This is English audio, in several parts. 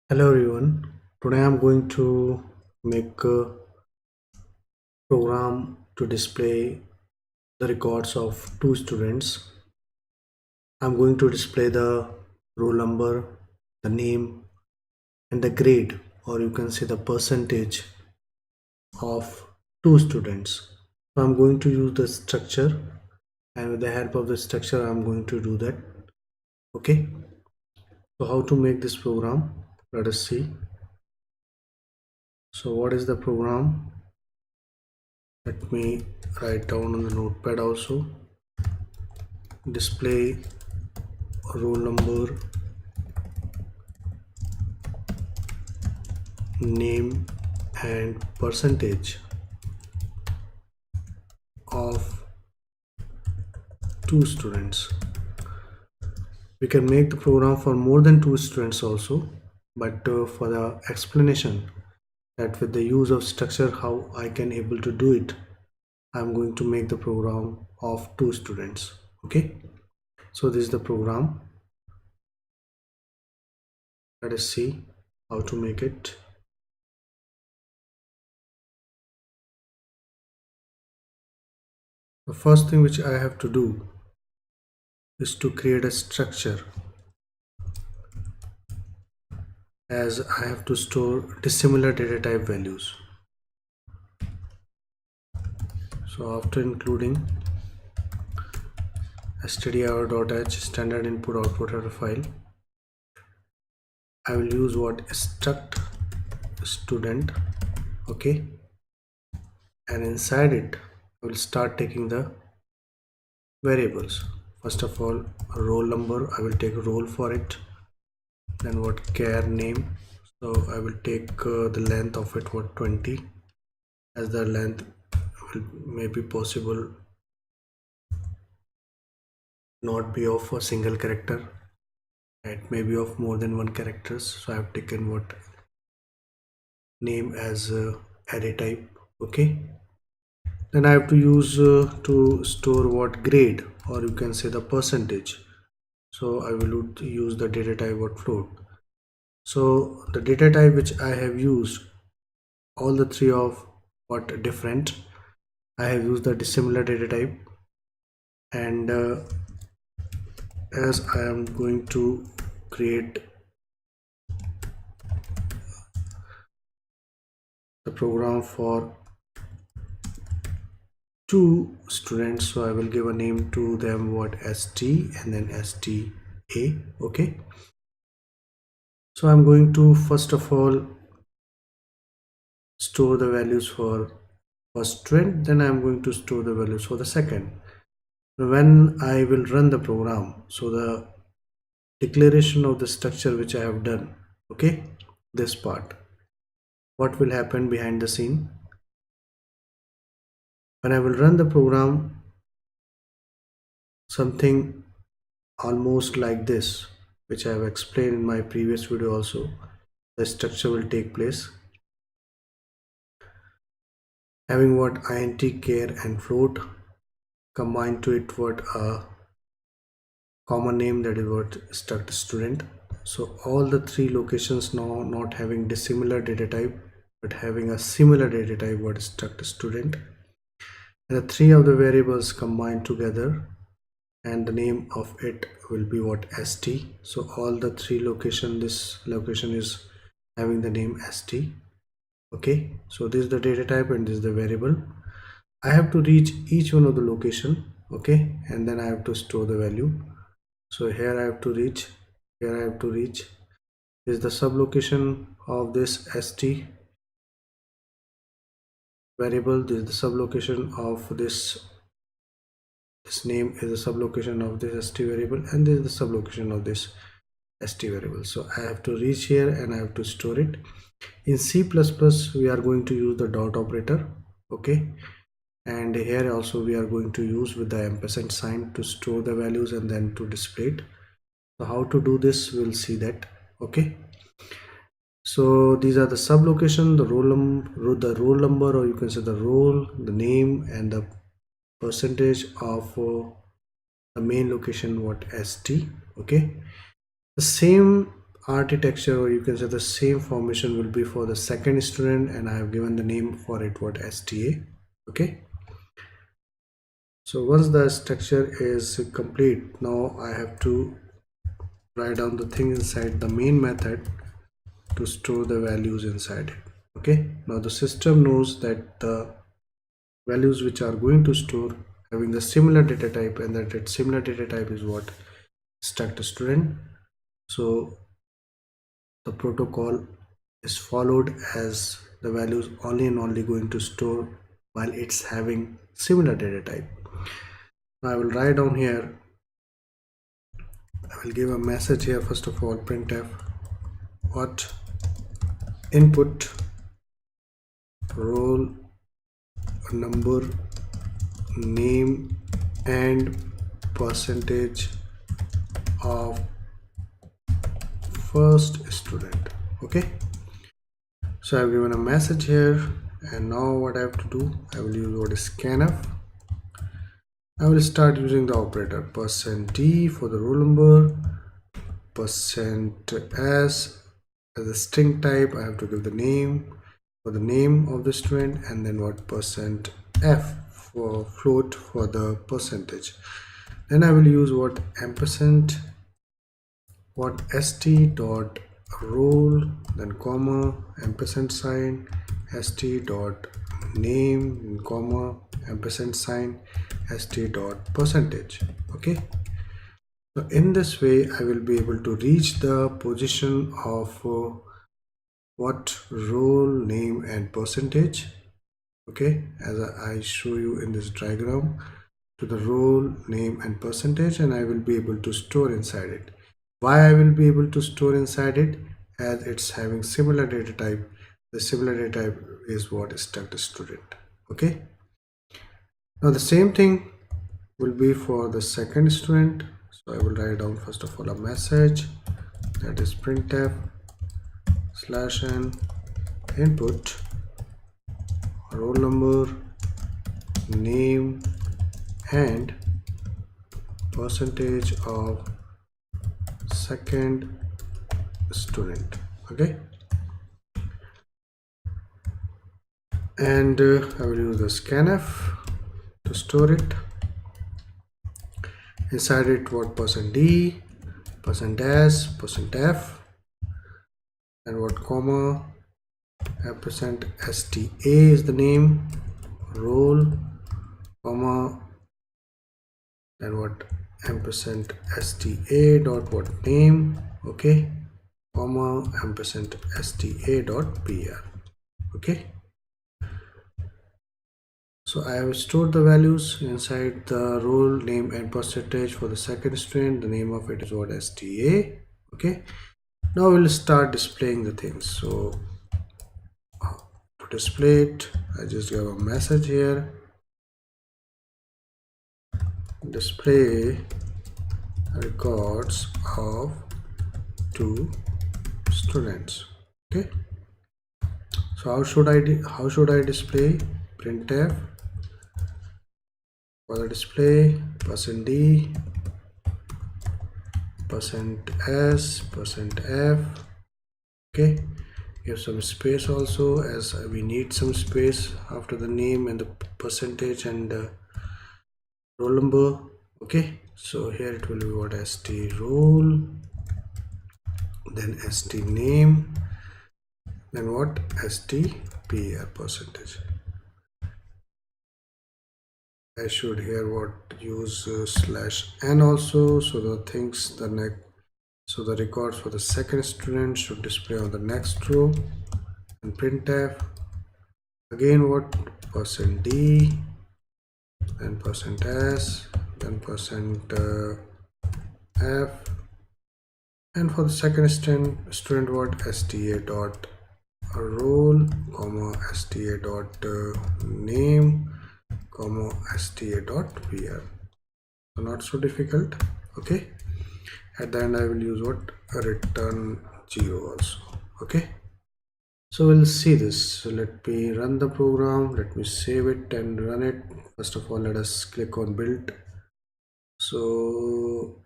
Hello everyone. Today I'm going to make a program to display the records of two students. I'm going to display the roll number, the name, and the grade, or you can say the percentage of two students. So I'm going to use the structure, and with the help of the structure, I'm going to do that. Okay. So how to make this program? Let us see. So what is the program? Let me write down on the notepad also. Display roll number, name, and percentage of two students. We can make the program for more than two students also, but for the explanation that with the use of structure how I can able to do it, I'm going to make the program of two students. Okay, so this is the program. Let us see how to make it. The first thing which I have to do is to create a structure, as I have to store dissimilar data type values. So after including stdir.h standard input output header file, I will use what struct student. Okay, and inside it I will start taking the variables. First of all, roll number, I will take roll for it. Then what care name, so I will take the length of it, what 20, as the length may be possible not be of a single character, it may be of more than one characters, so I have taken what name as array type. Okay, then I have to use to store what grade, or you can say the percentage, so I will use the data type what float. So the data type which I have used, all the three of what different, I have used the dissimilar data type, and as I am going to create the program for two students, so I will give a name to them what st and then sta. Okay, so I'm going to first of all store the values for first student, then I'm going to store the values for the second. When I will run the program, so the declaration of the structure which I have done, okay, this part, what will happen behind the scene when I will run the program, something almost like this, which I have explained in my previous video also. The structure will take place, having what int, char and float, combined to it what a common name, that is what struct student. So all the three locations now not having dissimilar data type but having a similar data type, what struct student, and the three of the variables combined together, and the name of it will be what st. So all the three location, this location is having the name st. Okay, so this is the data type and this is the variable. I have to reach each one of the location. Okay, and then I have to store the value. So here I have to reach, here I have to reach, this is the sublocation of this st variable, this is the sublocation of this name is the sublocation of this st variable, and this is the sublocation of this st variable. So I have to reach here and I have to store it. In C++ we are going to use the dot operator. Okay, and here also we are going to use with the ampersand sign to store the values and then to display it. So how to do this, we'll see that. Okay, so these are the sublocation, the roll number, or you can say the roll, the name, and the percentage of the main location what st. Okay, the same architecture, or you can say the same formation will be for the second student, and I have given the name for it what STA. Okay, so once the structure is complete, now I have to write down the thing inside the main method to store the values inside it. Okay, now the system knows that the values which are going to store having the similar data type, and that similar data type is what struct student. So the protocol is followed as the values only and only going to store while it's having similar data type. Now I will write down here, I will give a message here. First of all, printf what input roll number name and percentage of first student. Okay, so I've given a message here, and now what I have to do, I will use what is scanf. I will start using the operator %d for the roll number, %s as a string type. I have to give the name for the name of the student, and then what %f for float for the percentage. Then I will use what ampersand what st dot roll, then comma ampersand sign st dot name comma ampersand sign st dot percentage. Okay, so in this way I will be able to reach the position of what role name and percentage. Okay, as I show you in this diagram, to the role name and percentage, and I will be able to store inside it. Why I will be able to store inside it? As it's having similar data type. The similar data type is what is struct student. Okay, now the same thing will be for the second student. So I will write down first of all a message, that is printf /n input roll number name and percentage of second student. Okay, and I will use the scanf to store it. Inside it what %d, %s, %f, and what comma ampersand sta is the name, role, comma, and what ampersand sta dot what name. Okay, comma ampersand sta dot pr. Okay, so I have stored the values inside the role name and percentage for the second student. The name of it is what sta. Okay, now we'll start displaying the things. So to display it, I just give a message here, display records of 2 students. Okay, so how should I display? Printf for the display %d, %s, %f. Okay, give some space also, as we need some space after the name and the percentage and the roll number. Okay, so here it will be what st roll, then st name, then what st pr percentage. I should here what use /n also, so the things the next, so the records for the second student should display on the next row. And printf again what %d, then %s, then %f, and for the second student what sta dot roll, comma sta dot name, comma sta dot pr. So not so difficult. Okay, at the end I will use what return 0 also. Okay, so we'll see this. So let me run the program, let me save it and run it. First of all, let us click on build. So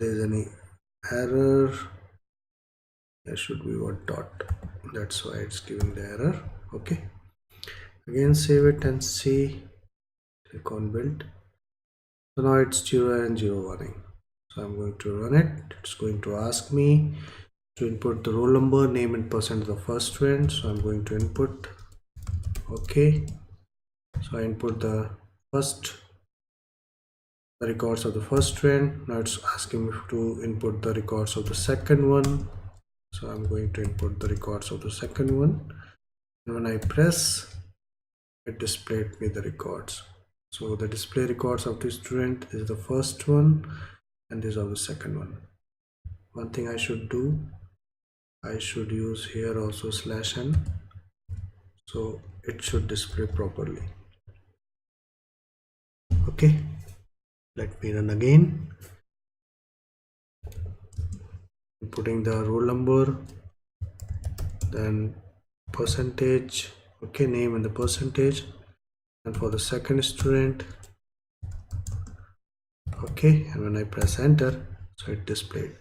there's any error, there should be what dot, that's why it's giving the error. Okay, again save it and see, click on build. So now it's 0 and 0 warning. So I'm going to run it. It's going to ask me to input the roll number, name and percent of the first student. So I'm going to input. Okay, so I input the records of the first student. Now it's asking me to input the records of the second one. So I'm going to input the records of the second one, and when I press, it displayed me the records. So the display records of the student is the first one and these are the second one. One thing I should do, I should use here also /n, so it should display properly. Okay, let me run again, putting the roll number, then percentage, okay, name and the percentage, and for the second student. Okay, and when I press enter, so it display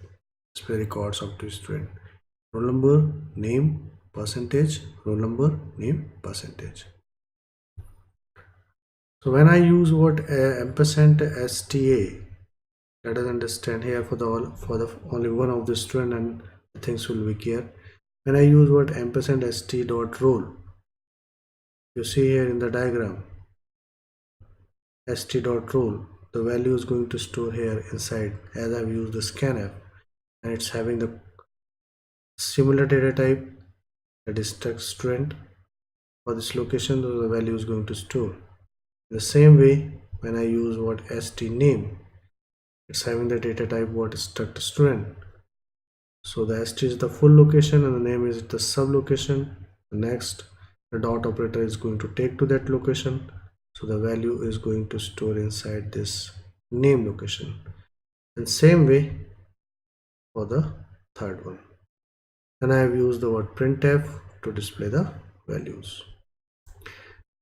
records of the student, roll number, name, percentage, roll number, name, percentage. So when I use what ampersand sta, let us understand here for the only one of the student and things will be clear. When I use what ampersand st dot roll, you see here in the diagram, st dot roll, the value is going to store here inside, as I've used the scanf, and it's having the similar data type, that is text student. For this location, the value is going to store. In the same way, when I use what st name, it's having the data type what is struct student. So the st is the full location and the name is the sub location. Next, the dot operator is going to take to that location, so the value is going to store inside this name location. And same way for the third one. Then I have used the word printf to display the values.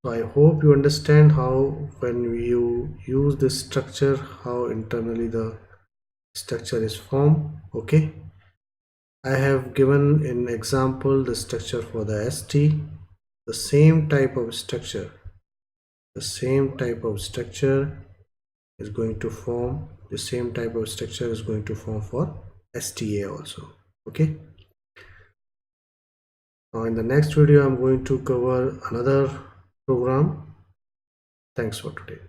So I hope you understand how when you use this structure, how internally the structure is formed. Okay, I have given an example the structure for the st. The same type of structure is going to form, the same type of structure is going to form for sta also. Okay, now in the next video I'm going to cover another program. Thanks for today.